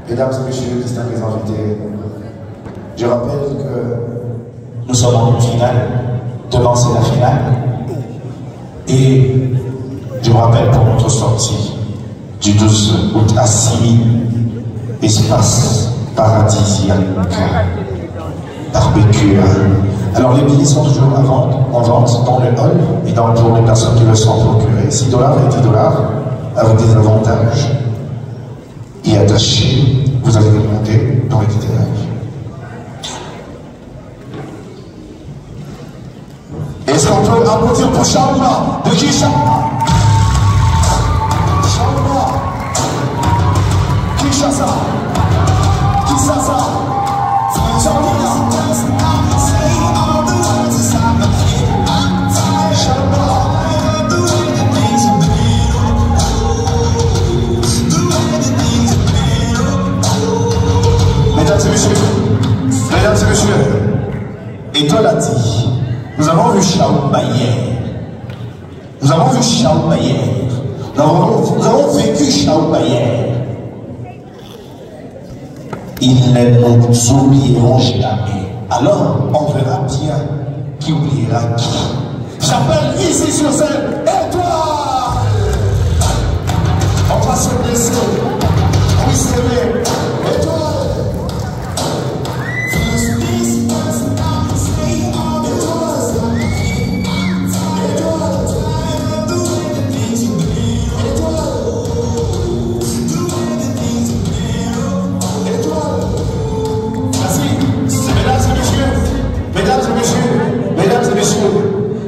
Mesdames et messieurs, distingués invités, je rappelle que nous sommes en une finale. Demain, c'est la finale. Et je vous rappelle pour notre sortie du 12 août à 6 espace paradisiaque, barbecue. Alors les billets sont toujours en vente dans le hall et pour les personnes qui veulent s'en procurer. 6 $ et 10 $, avec des avantages. Y attaché, vous allez les monter dans les détails. Est-ce qu'on peut applaudir pour Shaoula? De qui Shaoula? Shaoula. Kinshasa. Kinshasa. Shaoula. Mesdames et messieurs, Étoile a dit, nous avons vu Shaoula hier. Nous avons vu Shaoula hier. Nous avons vécu Shaoula hier. Ils ne nous oublieront jamais. Alors, on verra bien qui oubliera qui. J'appelle ici sur scène, Étoile. On va se blesser. Oui, c'est vrai. Étoile.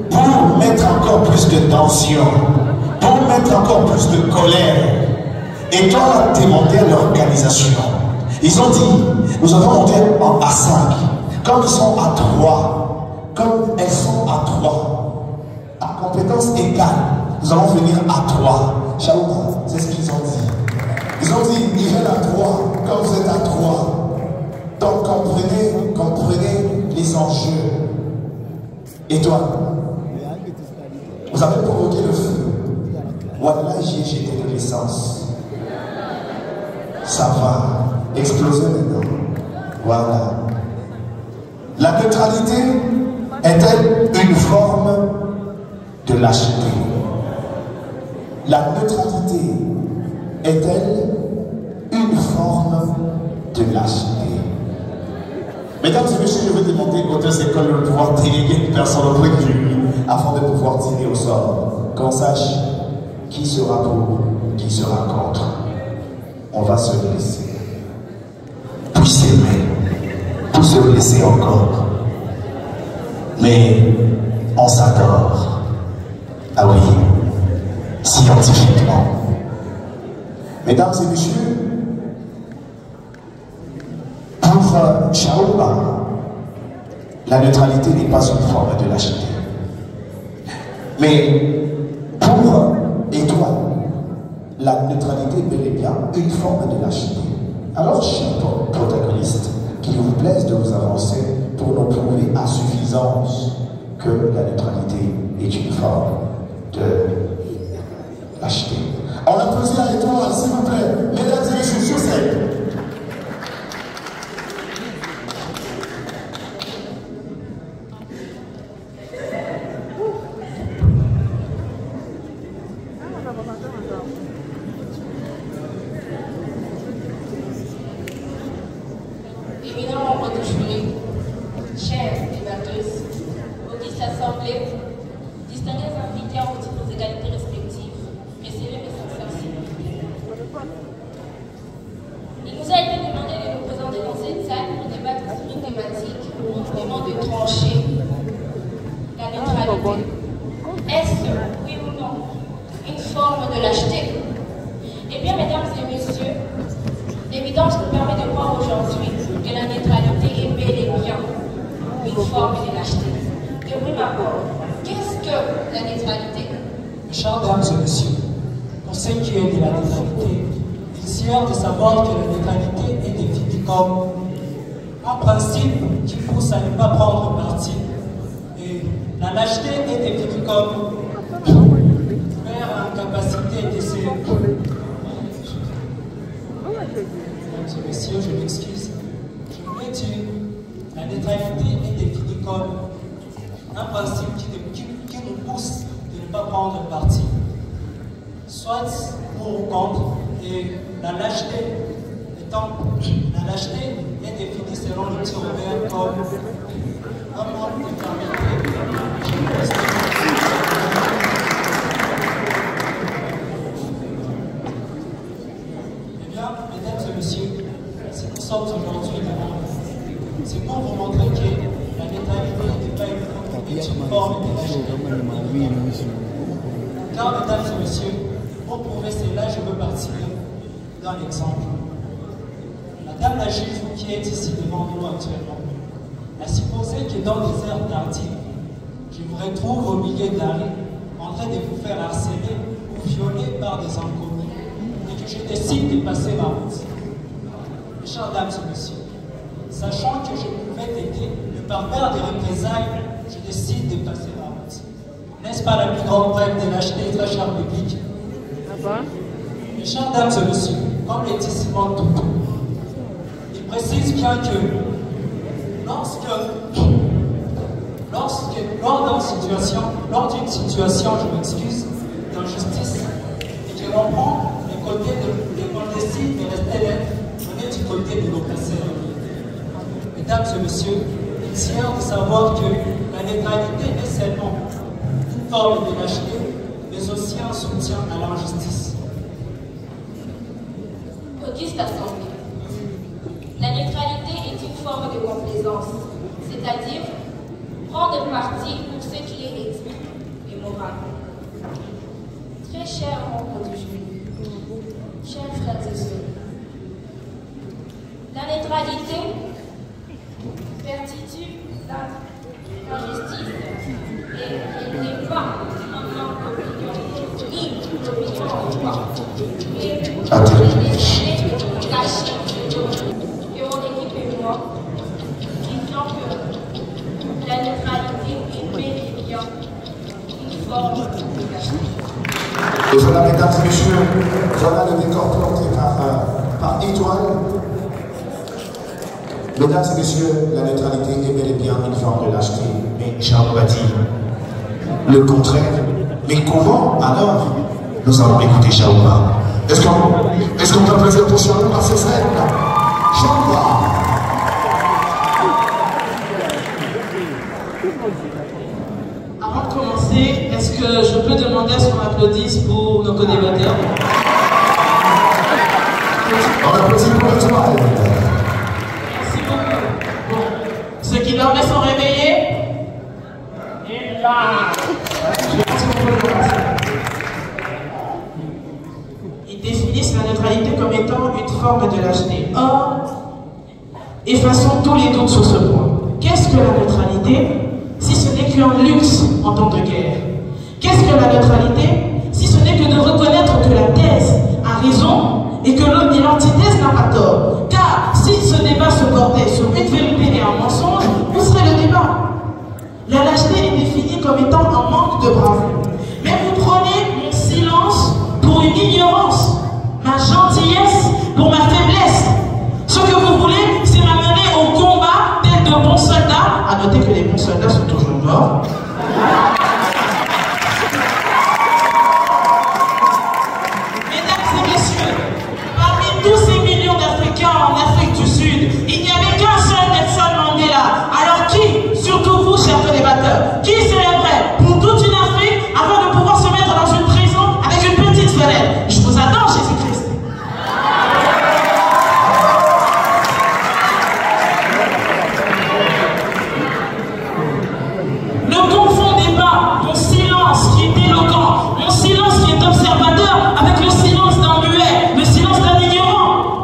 Pour mettre encore plus de tension, pour mettre encore plus de colère, Étoile a demandé à l'organisation. Ils ont dit, nous avons monté à 5, comme ils sont à 3, comme elles sont à 3, à compétence égale, nous allons venir à 3. Shaoula, c'est ce qu'ils ont dit. Ils ont dit, ils viennent à 3, comme vous êtes à 3. Donc comprenez les enjeux. Étoile, vous avez provoqué le feu. Voilà, j'ai jeté de l'essence. Ça va exploser maintenant. Voilà. La neutralité est-elle une forme de lâcheté? La neutralité est-elle une forme de lâcheté? Mesdames et messieurs, je vais demander aux deux écoles de pouvoir déléguer une personne auprès de lui afin de pouvoir tirer au sort. Qu'on sache qui sera pour, qui sera contre. On va se blesser. Puis s'aimer. Pour se blesser encore. Mais on s'adore. Ah oui, scientifiquement. Mesdames et messieurs, pour Shaoula, la neutralité n'est pas une forme de lâcheté. Mais pour Étoile, la neutralité est bel et bien une forme de lâcheté. Alors, chers protagonistes, qu'il vous plaise de vous avancer pour nous prouver à suffisance que la neutralité est une forme de lâcheté. On applaudit à Étoile, s'il vous plaît. Mesdames et messieurs, sur scène. Éminents membres du jury, chers débatteuses, auguste assemblée, distingués invités en route aux égalités respectives, recevez mes sincères sympathies. Il nous a été demandé de nous présenter dans cette salle pour débattre sur une thématique où nous demande de trancher la neutralité. Est-ce, oui ou non, une forme de lâcheté? Eh bien, mesdames et messieurs, l'évidence nous permet de voir aujourd'hui que la neutralité est bel et bien une forme de lâcheté. De prime abord, qu'est-ce que la neutralité? Chers dames et messieurs, pour ce qui est de la neutralité, il suffit de savoir que la neutralité est définie comme un principe qui pousse à ne pas prendre parti. Et la lâcheté est définie comme faire incapacité de se mesdames et messieurs, je m'excuse. Je voulais dire, la neutralité est définie comme un principe qui nous pousse de ne pas prendre parti, soit pour ou contre, et la lâcheté est définie selon le petit Robert comme un manque de fermeté. Eh bien, mesdames et messieurs, si nous sommes aujourd'hui devant vous, c'est pour vous montrer que la neutralité n'est pas une forme de lâcheté. Car, mesdames et messieurs, pour prouver cela, je veux partir d'un exemple. Madame la juge qui est ici devant nous actuellement a supposé que dans les heures tardives, je vous retrouve au milieu de la rue en train de vous faire harceler ou violer par des inconnus et que je décide de passer ma route. Mes chères dames et messieurs, sachant que je pouvais t'aider, mais par peur des représailles, je décide de passer ma route. N'est-ce pas la plus grande preuve de lâcheté, très cher public? Mes chères dames et messieurs, comme le dit Simon Toutou, il précise bien que lors d'une situation, je m'excuse, d'injustice, et que l'on prend le côté on décide de rester là, on est du côté de l'oppresseur. Mesdames et messieurs, il est fier de savoir que la neutralité est seulement une forme de lâcheté, mais aussi un soutien à l'injustice. Auguste Assemblée. La neutralité est une forme de complaisance, c'est-à-dire prendre parti pour ce qui est éthique et moral. Très cher membre du jury, chers frères et sœurs, la neutralité perpétue l'injustice et n'est pas un manque d'opinion, ni d'opinion en toi, mais de décider de cacher et mon équipe et moi, disant que la neutralité est bel et bien une forme de lâcheté. Et voilà, mesdames et messieurs, voilà le décor planté par Étoile. Mesdames et messieurs, la neutralité est bel et bien une forme de lâcheté. Mais Charles va dire le contraire. Mais comment alors nous allons écouter Chaouba? Est-ce qu'on peut applaudir pour Chaouba, ses frères? Chaouba! Avant de commencer, est-ce que je peux demander à ce qu'on applaudisse pour nos co-débatteurs? On applaudit pour Étoile. Merci beaucoup. Bon, ceux qui dormaient sont réveillés? Et là, je pense qu'on peut commencer. Ils définissent la neutralité comme étant une forme de lâcheté. Or, effaçons tous les doutes sur ce point. Qu'est-ce que la neutralité si ce n'est qu'un luxe en temps de guerre? Qu'est-ce que la neutralité si ce n'est que de reconnaître que la thèse a raison et que l'antithèse n'a pas tort? Car si ce débat se portait sur une vérité et un mensonge, où serait le débat? La lâcheté est définie comme étant un manque de bravoure. Mais vous prenez mon silence pour une ignorance, ma gentillesse pour ma faiblesse. Ce que vous voulez, c'est m'amener au combat tel de bons soldats. À noter que les bons soldats sont toujours morts. Mesdames et messieurs, parmi tous ces millions d'Africains en Afrique du Sud, il n'y avait qu'un seul Nelson Mandela. Alors qui, surtout vous, chers débatteurs, qui serait prêt pour toute une Afrique avant de pouvoir se mettre dans une prison avec une petite fenêtre? Je vous adore, Jésus-Christ. Ne confondez pas mon silence qui est éloquent, mon silence qui est observateur, avec le silence d'un muet, le silence d'un ignorant.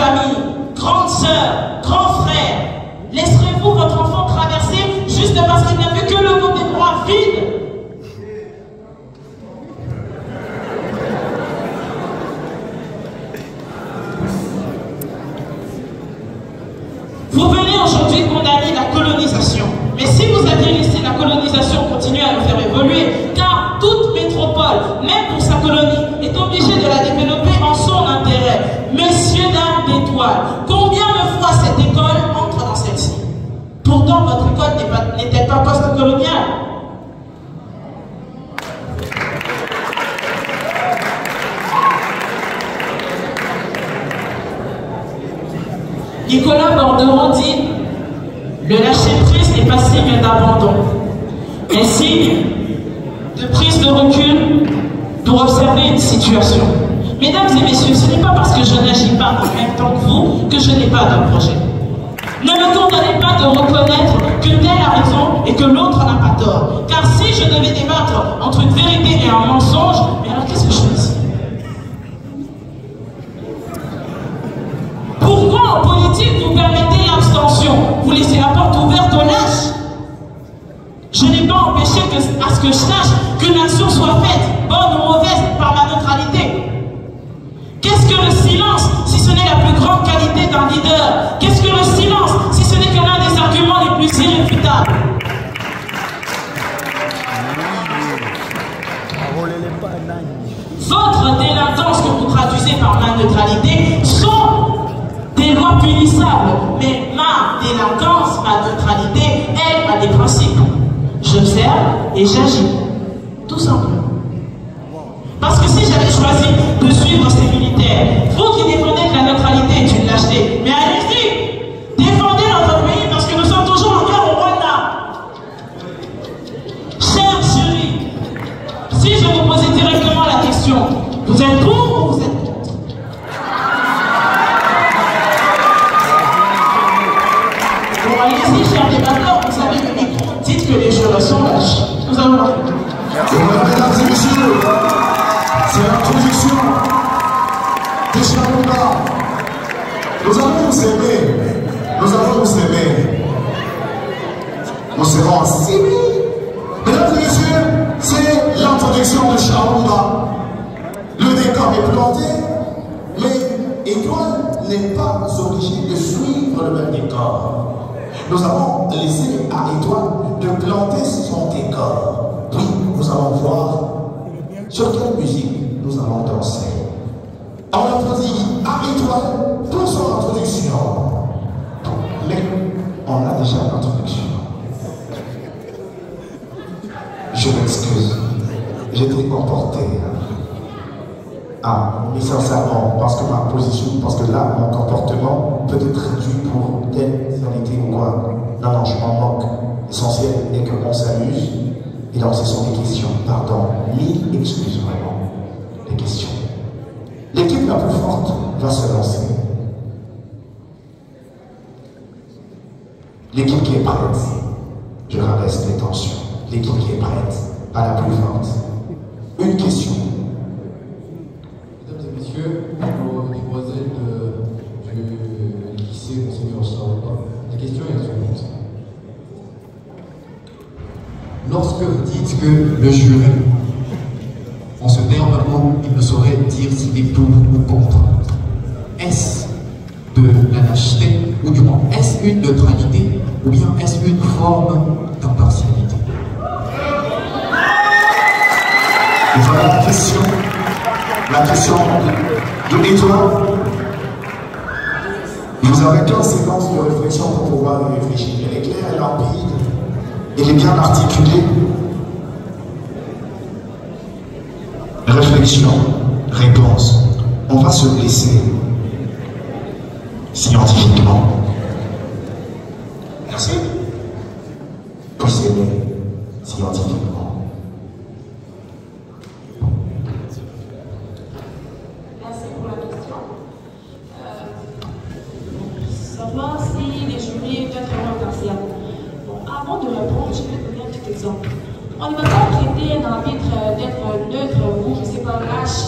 famille, grande sœur, grand frère, laisserez-vous votre enfant traverser juste parce qu'il n'a vu que le côté droit vide? Vous venez aujourd'hui condamner la colonisation. Mais si vous aviez laissé la colonisation continuer à nous faire évoluer, car toute métropole, même pour sa colonie, est obligée de la développer en son intérêt. Messieurs, dames d'étoiles, combien de fois cette école entre dans celle-ci? Pourtant, votre école n'est-elle pas post-coloniale? Nicolas Bordereau dit « Le lâcher-prise n'est pas signe d'abandon, mais signe de prise de recul pour observer une situation. » Mesdames et messieurs, ce n'est pas parce que je n'agis pas en même temps que vous que je n'ai pas de projet. Ne me condamnez pas de reconnaître que tel a raison et que l'autre n'a pas tort. Car si je devais débattre entre une vérité et un mensonge, mais alors qu'est-ce que je fais ici? Pourquoi en politique vous permettez l'abstention? Vous laissez la porte ouverte aux lâches? Je n'ai pas empêché à ce que je sache qu'une action soit faite, bonne ou mauvaise, par ma neutralité. Qu'est-ce que le silence si ce n'est la plus grande qualité d'un leader? Qu'est-ce que le silence si ce n'est que l'un des arguments les plus irréfutables? Votre délinquance que vous traduisez par ma neutralité sont des lois punissables, mais ma délinquance, ma neutralité, elle a des principes. J'observe et j'agis, tout simplement. Parce que si j'avais choisi de suivre ces militaires, vous qui défendez que la neutralité est une lâcheté, mais allez-y, défendez notre pays parce que nous sommes toujours en guerre au Rwanda. Cher jury, si je vous posais directement la question, vous êtes pour ou vous êtes contre? Bon, allez-y, chers débatteurs, vous avez le micro. Dites que les jurés sont lâches. Nous allons voir. Mesdames et messieurs, c'est l'introduction de Charounda. Nous allons nous aimer. Nous allons nous aimer. Nous serons assimilés. Mesdames et messieurs, c'est l'introduction de Charounda. Le décor est planté, mais Étoile n'est pas obligé de suivre le même décor. Nous avons laissé à Étoile de planter son décor. Oui, nous allons voir sur quelle musique nous allons danser. On applaudit à Étoile pour son introduction. Mais on a déjà l'introduction. Je m'excuse, j'étais emporté. Mais sincèrement, parce que ma position, parce que là, mon comportement peut être réduit pour telle finalité ou quoi. Non, je m'en moque. L'essentiel est qu'on s'amuse. Et donc, ce sont des questions. Pardon, 1000 excuses vraiment. Les questions. L'équipe la plus forte va se lancer. L'équipe qui est prête, je rabaisse les tensions. L'équipe qui est prête, pas la plus forte. Une question. Mesdames et messieurs, aux demoiselles du lycée Monseigneur Charounda, la question est la suivante. Lorsque vous dites que le jury, en ce terme, il ne saurait dire s'il est pour ou contre, est-ce de la lâcheté, ou du moins, est-ce une neutralité, ou bien est-ce une forme d'impartialité? Et voilà la question de Étoile. Vous avez 15 séquences de réflexion pour pouvoir y réfléchir. Elle est claire, elle est limpide, elle est bien articulée. Réflexion, réponse. On va se blesser scientifiquement. Merci. Posséder scientifiquement. Merci pour la question. Savoir si les jurys peuvent vraiment impartiaux. Bon, avant de répondre, je vais donner un petit exemple. On ne va pas traiter un arbitre d'être neutre ou je ne sais pas lâche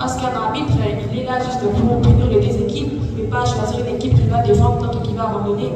Parce qu'un arbitre, il est là juste pour punir les deux équipes, mais pas choisir une équipe qui va défendre, l'autre qui va abandonner.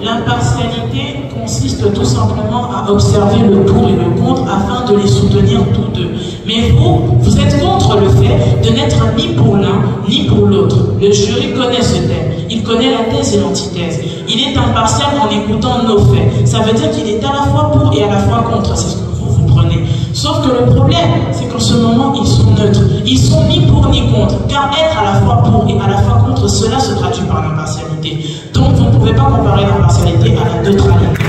L'impartialité consiste tout simplement à observer le pour et le contre afin de les soutenir tous deux. Mais vous êtes contre le fait de n'être ni pour l'un ni pour l'autre. Le jury connaît ce thème. Il connaît la thèse et l'antithèse. Il est impartial en écoutant nos faits. Ça veut dire qu'il est à la fois pour et à la fois contre. C'est ce que vous prenez. Sauf que le problème, c'est qu'en ce moment, ils sont neutres. Ils sont ni pour ni contre. Car être à la fois pour et à la fois contre, cela se traduit par l'impartialité. Donc, vous ne pouvez pas comparer l'impartialité à la neutralité.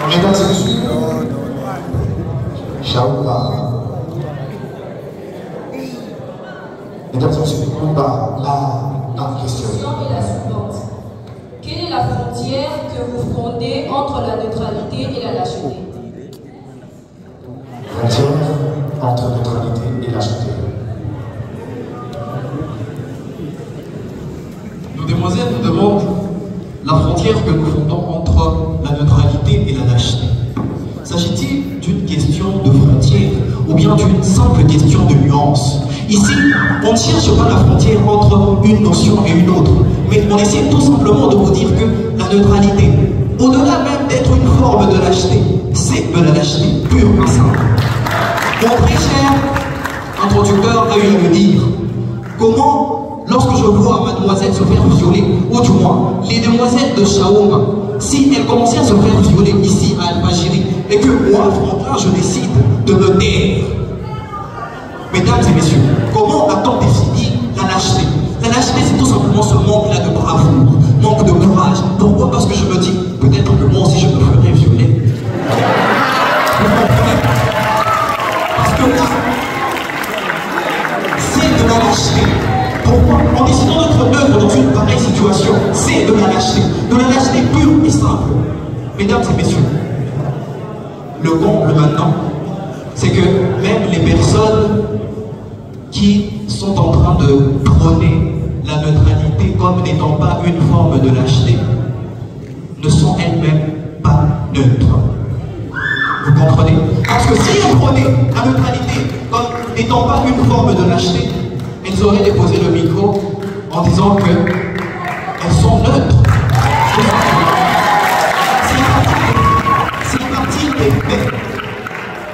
Mesdames et messieurs, Shaoula. Mesdames et messieurs, la question est la suivante. Quelle est la frontière que vous frondez entre la neutralité et la lâcheté? Frontière entre neutralité et lâcheté. Nos demoiselles nous demandent la frontière que nous fondons entre la neutralité et la lâcheté. S'agit-il d'une question de frontière ou bien d'une simple question de nuance? Ici, on ne cherche pas la frontière entre une notion et une autre, mais on essaie tout simplement de vous dire que la neutralité, au-delà même d'être une forme de lâcheté, c'est de la lâcheté pure et simple. Mon très cher introducteur a eu à me dire comment, lorsque je vois mademoiselle se faire violer, ou du moins les demoiselles de Shaoum, si elles commençaient à se faire violer ici à Al-Fajiri, et que moi, Franklin, je décide de me taire. Mesdames et messieurs, comment a-t-on défini la lâcheté? La lâcheté, c'est tout simplement ce manque-là de bravoure, manque de courage. Pourquoi? Parce que je me dis, peut-être que moi aussi je me ferais violer. Vous comprenez? Parce que là, c'est de la lâcheté. Pourquoi? En décidant d'être neutre dans une pareille situation, c'est de la lâcheté pure et simple. Mesdames et messieurs, le comble maintenant, c'est que même les personnes qui sont en train de prôner la neutralité comme n'étant pas une forme de lâcheté ne sont elles-mêmes pas neutres. Vous comprenez? Parce que si elles prônaient la neutralité comme n'étant pas une forme de lâcheté, elles auraient déposé le micro en disant qu'elles sont neutres. C'est à partir des faits.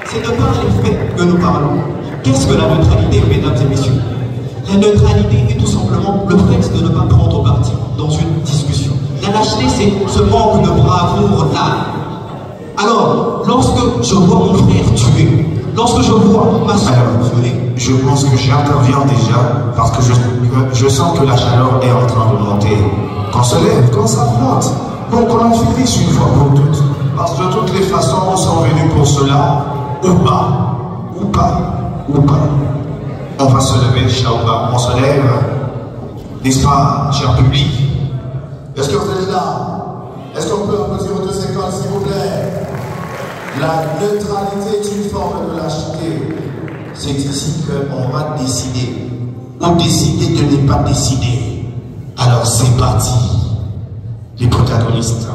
C'est de par les faits que nous parlons. Qu'est-ce que la neutralité, mesdames et messieurs? La neutralité est tout simplement le fait de ne pas prendre parti dans une discussion. La lâcheté, c'est ce manque de bravoure-là. Alors, lorsque je vois mon frère tué, lorsque je vois ma soeur violée, je pense que j'interviens déjà parce que je sens que la chaleur est en train de monter. Qu'on se lève, qu'on s'affronte, qu'on en finisse une fois pour toutes. Parce que de toutes les façons, on sont venus pour cela, ou pas, ou pas, ou pas. On va se lever, Shaoula, on se lève, n'est-ce pas, cher public? Est-ce que vous êtes là? Est-ce qu'on peut applaudir aux 2 écoles, s'il vous plaît? La neutralité est une forme de lâcheté. C'est ici qu'on va décider. Ou décider de ne pas décider. Alors c'est parti. Les protagonistes.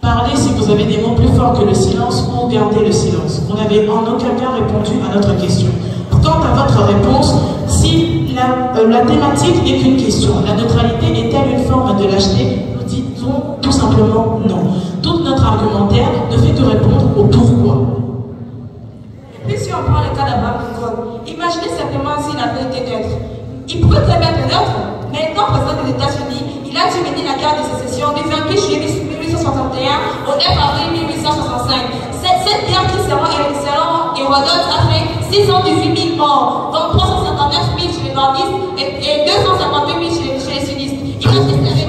Parlez si vous avez des mots plus forts que le silence ou gardez le silence. Vous n'avez en aucun cas répondu à notre question. Quant à votre réponse, si la thématique n'est qu'une question, la neutralité est-elle une forme de lâcheté? Nous disons tout simplement non. Tout notre argumentaire ne fait que répondre au pourquoi. Et puis si on prend le cas d'Abraham Lincoln, imaginez simplement s'il avait été neutre. Il pouvait très bien être neutre, mais étant président des États-Unis, il a dû mener la guerre de sécession du 28 juillet 1861 au 9 avril 1865. Cette guerre qui, selon Hérodote, a fait 618 000 morts, dont 359 000 chez les nordistes et 252 000 chez les sudistes. Il a été neutre.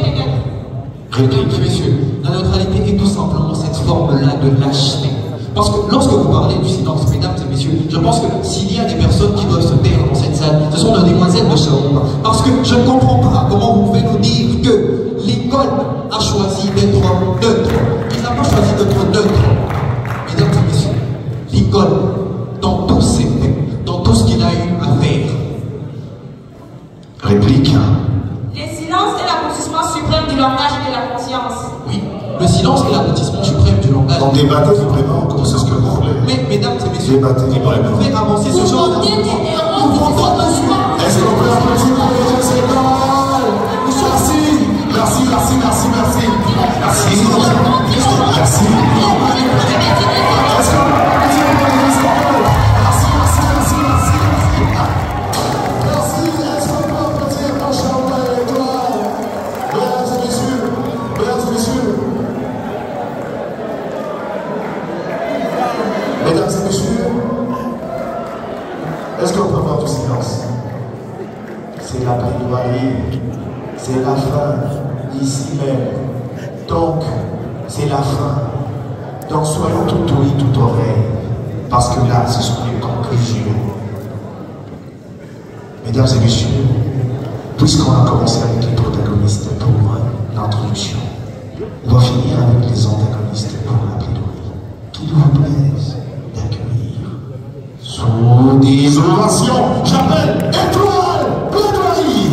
Mesdames et messieurs, la neutralité est tout simplement cette forme-là de lâcheté. Parce que lorsque vous parlez du silence, mesdames et messieurs, je pense que s'il y a des personnes qui doivent se taire dans cette salle, ce sont nos demoiselles de Shaoum. Parce que je ne comprends pas comment vous pouvez nous dire que l'école a choisi d'être neutre. Il n'a pas choisi d'être neutre. Mesdames et messieurs, l'école, dans tous ses faits, dans tout ce qu'il a eu à faire. Réplique. Les silences est l'accomplissement suprême du langage et de la conscience. J'ai battu. Vous pouvez avancer ce genre de... Est-ce qu'on peut applaudir pour les Sénégal? Merci, merci, merci, merci, merci. Merci. Merci. Est-ce qu'on peut applaudir pour les Sénégal? Merci, merci, merci, merci. Merci, est-ce qu'on peut applaudir pour Chamba et l'étoile? Mesdames et messieurs, mesdames et messieurs. Mesdames et messieurs, est-ce qu'on peut avoir du silence? C'est la plaidoirie, c'est la fin, ici même. Donc, c'est la fin. Donc, soyons tout ouïe, tout oreille, parce que là, ce sont les conclusions. Mesdames et messieurs, puisqu'on a commencé avec les protagonistes pour l'introduction, on va finir avec les antagonistes pour la plaidoirie. Qu'il vous plaise d'accueillir sous des ovations, j'appelle Étoile Plaidoirie.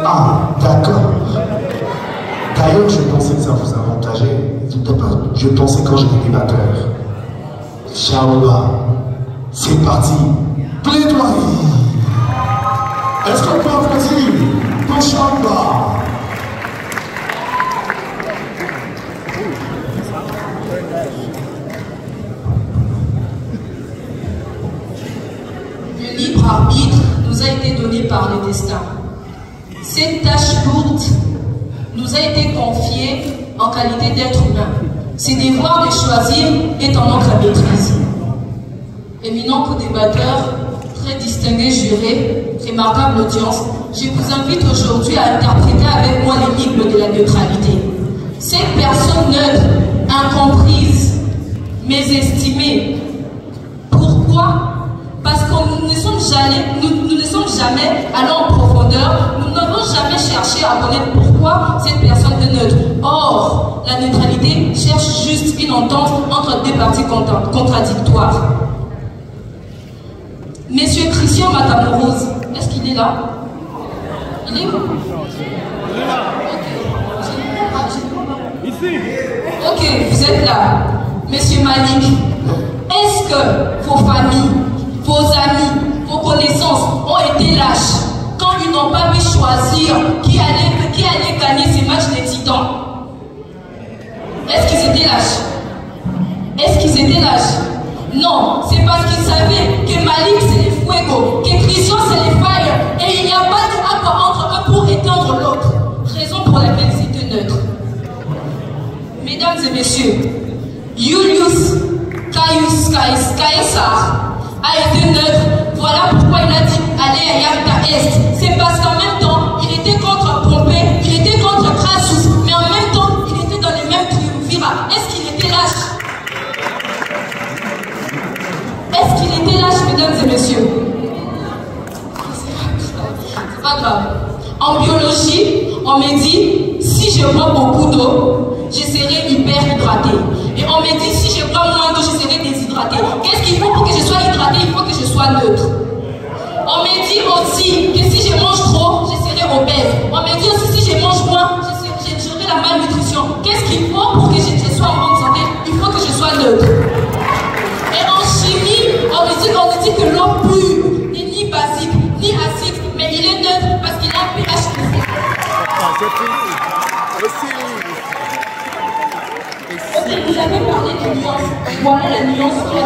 Ah, d'accord. D'ailleurs, je pensais que ça vous avantageait. Je pensais quand j'étais débatteur. Shaoba, c'est parti. Plaidoirie. Est-ce qu'on peut applaudir pour Shaoba? Le libre arbitre nous a été donné par le destin. Cette tâche lourde nous a été confiée en qualité d'être humain. Ce devoir de choisir est en notre maîtrise. Éminents co-débatteurs, très distingués jurés, remarquable audience, je vous invite aujourd'hui à interpréter avec moi l'énigme de la neutralité. Cette personne neutre, incomprise, mésestimée. Pourquoi? Parce que nous ne sommes jamais allés en profondeur, nous n'avons jamais cherché à connaître pourquoi cette personne est neutre. Or, la neutralité cherche juste une entente entre deux parties contradictoires. Monsieur Christian Matamoros, est-ce qu'il est là? Il est où? Ok, vous êtes là. Monsieur Malik, est-ce que vos familles, vos amis, vos connaissances ont été lâches quand ils n'ont pas pu choisir qui allait gagner ces matchs des titans? Est-ce qu'ils étaient lâches? Est-ce qu'ils étaient lâches? Non, c'est parce qu'ils savaient que Malik c'est les fuego, que Christian c'est les fire, et il n'y a pas d'accord entre eux pour éteindre l'autre. Raison pour laquelle c'était neutre. Mesdames et messieurs, Julius Caesar a été neutre. Voilà pourquoi il a dit aller à Yalta Est. C'est parce qu'en même temps, il était contre Pompée, il était contre Crassus, mais en même temps, il était dans les mêmes triumvirats. Est-ce qu'il était lâche? Est-ce qu'il était lâche, mesdames et messieurs? C'est pas grave. En biologie, on me dit, si je bois beaucoup d'eau, je serai hyper hydraté. Et on me dit, si je bois moins d'eau, je serai déshydraté. Qu'est-ce qu'il faut pour que je sois hydraté? Il faut que je sois neutre. On me dit aussi que si je mange trop, je serai obèse. On me dit aussi, si je mange moins, j'aurai la malnutrition. Qu'est-ce qu'il faut pour que je sois en bonne santé? Il faut que je sois neutre. Et en chimie, on me dit que l'eau pure n'est ni basique, ni acide, mais il est neutre parce qu'il a un pH. Ok, vous avez parlé de nuances. Voilà la nuance qui a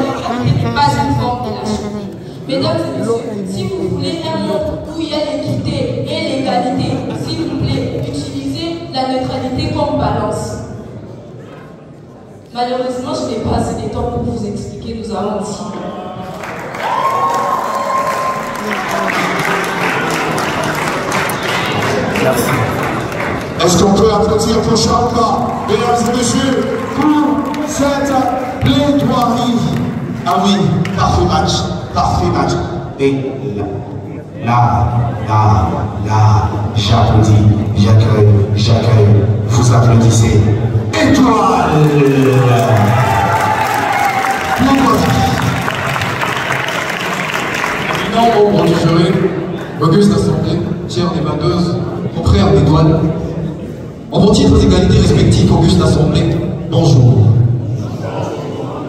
n'est pas une forme de la chimie. Mesdames et messieurs, si vous voulez un monde où il y a l'équité et l'égalité, s'il vous plaît, utilisez la neutralité comme balance. Malheureusement, je n'ai pas assez de temps pour vous expliquer, nous allons dit. Merci. Est-ce qu'on peut applaudir pour Chamba, mesdames et messieurs, pour cette plaidoirie? Ah oui, parfait match, parfait match. Et là, j'applaudis, j'accueille, vous applaudissez. Étoile! Éminent membre du jury, Auguste Assemblée, chers débatteuses, confrères des douanes, en vos titres d'égalité respectifs, auguste assemblée, bonjour.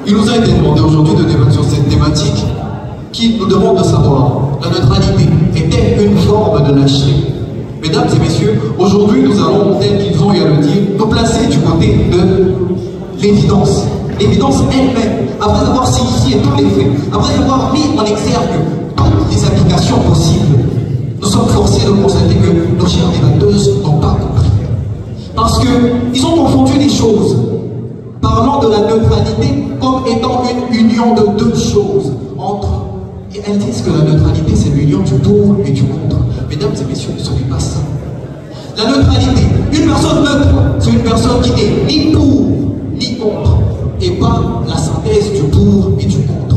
Il nous a été demandé aujourd'hui de débattre sur cette thématique qui nous demande de savoir, la neutralité est-elle une forme de lâcheté? Mesdames et messieurs, aujourd'hui nous allons, tel qu'ils ont eu à le dire, nous placer du côté de l'évidence. L'évidence elle-même, après avoir signifié tous les faits, après avoir mis en exergue toutes les applications possibles, nous sommes forcés de constater que nos chères débatteuses n'ont pas compris. Parce qu'ils ont confondu les choses, parlant de la neutralité comme étant une union de deux choses entre. Et elles disent que la neutralité, c'est l'union du pour et du contre. Mesdames et messieurs, ce n'est pas ça. La neutralité, une personne neutre, c'est une personne qui n'est ni pour ni contre, et pas la synthèse du pour et du contre.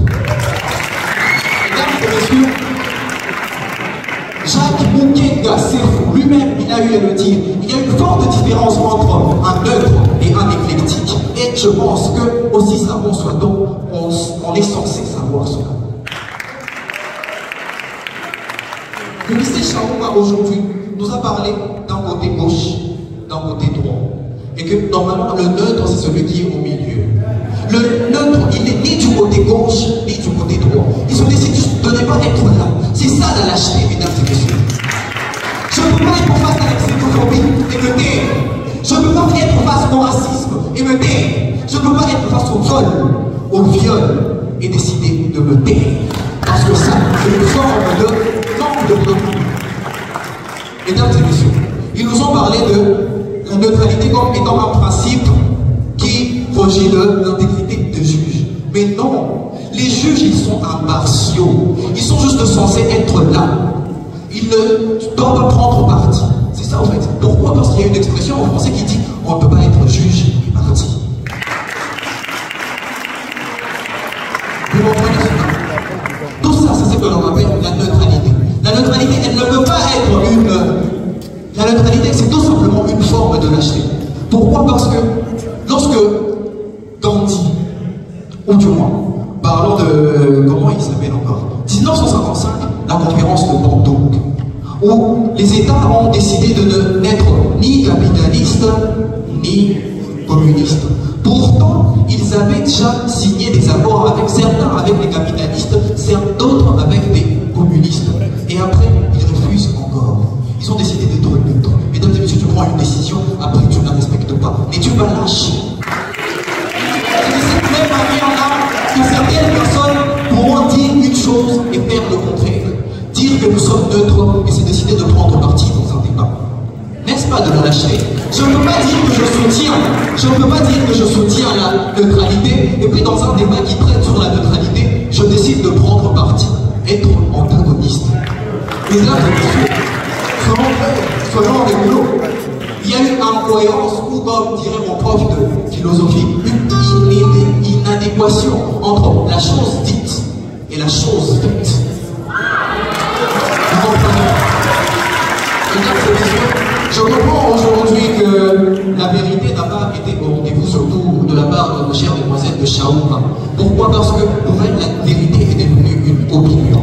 Mesdames et messieurs, Jacques Mukenga Sefo, lui-même, il a eu à le dire, il y a une forte différence entre un neutre et un éclectique. Et je pense que, aussi savant soit-on, on est censé savoir cela. Le lycée Chaouma aujourd'hui nous a parlé d'un côté gauche, d'un côté droit. Et que normalement le neutre c'est celui qui est au milieu. Le neutre il n'est ni du côté gauche ni du côté droit. Il se décide juste de ne pas être là. C'est ça la lâcheté, mesdames et messieurs. Je ne peux pas être face à la xénophobie et me taire. Je ne peux pas être face au racisme et me taire. Je ne peux pas être face au viol et décider de me taire. Parce que ça, c'est une forme de manque de recul. Mesdames et messieurs, ils nous ont parlé de la neutralité comme étant un principe qui rejette l'intégrité des juges. Mais non, les juges, ils sont impartiaux. Ils sont juste censés être là. Ils ne doivent pas prendre parti. C'est ça en fait. Pourquoi? Parce qu'il y a une expression en français qui dit on ne peut pas être juge et parti. Vous comprenez cela? Tout ça, c'est ce que l'on appelle la neutralité. La neutralité, elle ne peut pas être une... La neutralité, c'est tout simplement une forme de lâcheté. Pourquoi? Parce que lorsque Gandhi, ou du moins, parlons de... Comment il s'appelle encore? 1955, la conférence de Bandung, où les États ont décidé de n'être ni capitalistes, ni communistes. Pourtant, ils avaient déjà signé des accords avec certains avec les capitalistes, d'autres avec des communistes. Et après, ils refusent encore. Ils ont décidé d'être neutres. Mesdames et messieurs, tu prends une décision, après tu ne la respectes pas. N'es-tu pas lâche? C'est de cette même manière-là que certaines personnes pourront dire une chose et faire le contraire. Dire que nous sommes neutres et c'est décider de prendre parti dans un débat. N'est-ce pas de la lâcheté? Je ne peux pas dire que je soutiens la neutralité et puis dans un débat qui traite sur la neutralité, je décide de prendre parti, être antagoniste. Mesdames et messieurs, soyons rigoureux. Il y a une incohérence ou comme dirait mon prof de philosophie, une inadéquation entre la chose dite et la chose faite. Vous comprenez? Mesdames et messieurs, je comprends aujourd'hui que la vérité n'a pas été au rendez-vous, surtout de la part de nos chères demoiselles de Chaouma. Pourquoi? Parce que pour elles, la vérité est devenue une opinion.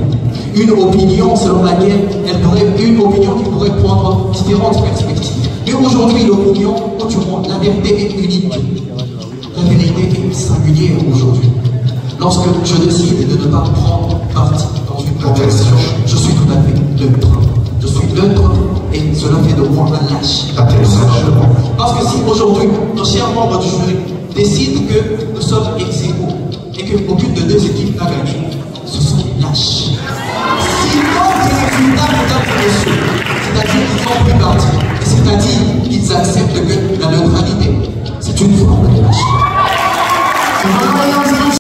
Une opinion selon laquelle une opinion qui pourrait prendre différentes perspectives. Mais aujourd'hui, l'opinion, ou du moins, la vérité est unique. La vérité est singulière aujourd'hui. Lorsque je décide de ne pas prendre parti dans une conversation, je suis tout à fait neutre. Je suis neutre et cela fait de moi un lâche. Parce que si aujourd'hui, nos chers membres du jury décident que nous sommes ex aequo et qu'aucune de deux équipes n'a gagné, ce sont des lâches. S'ils ont des résultats, mesdames et messieurs, c'est-à-dire qu'ils ont pris parti, c'est-à-dire qu'ils acceptent que la neutralité, c'est une forme de lâcheté.